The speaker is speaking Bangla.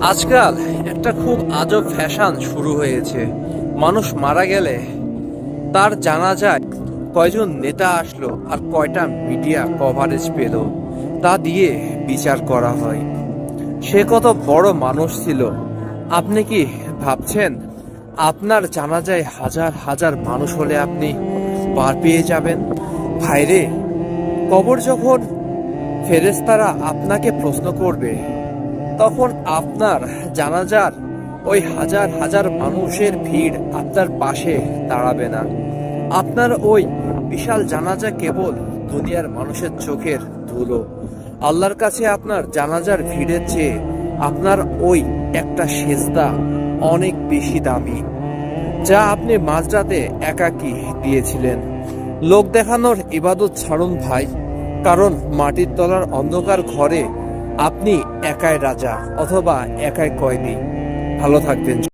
আজকাল একটা খুব আজব ফ্যাশন শুরু হয়েছে। মানুষ মারা গেলে তার জানাজায় কয়জন নেতা আসলো আর কয়টা মিডিয়া কভারেজ পেল তা দিয়ে বিচার করা হয়। সে কত বড় মানুষ ছিল। আপনি কি ভাবছেন আপনার জানাজায় হাজার হাজার মানুষ হলে আপনি পার পেয়ে যাবেন? ভাইরে, কবর যখন ফেরেশতারা আপনাকে প্রশ্ন করবে, তখন আপনার জানাজার ওই হাজার হাজার মানুষের ভিড় আপনার পাশে দাঁড়াবে না। আপনার ওই বিশাল জানাজা কেবল দুনিয়ার মানুষের চোখের ধুলো। আল্লাহর কাছে আপনার জানাজার ভিড়ের চেয়ে আপনার ওই একটা সেজদা অনেক বেশি দামি, যা আপনি মাঝরাতে একাকী দিয়েছিলেন। লোক দেখানোর ইবাদত ছাড়ুন ভাই, কারণ মাটির তলার অন্ধকার ঘরে আপনি একাই রাজা অথবা একাই কয়েদি। ভালো থাকবেন।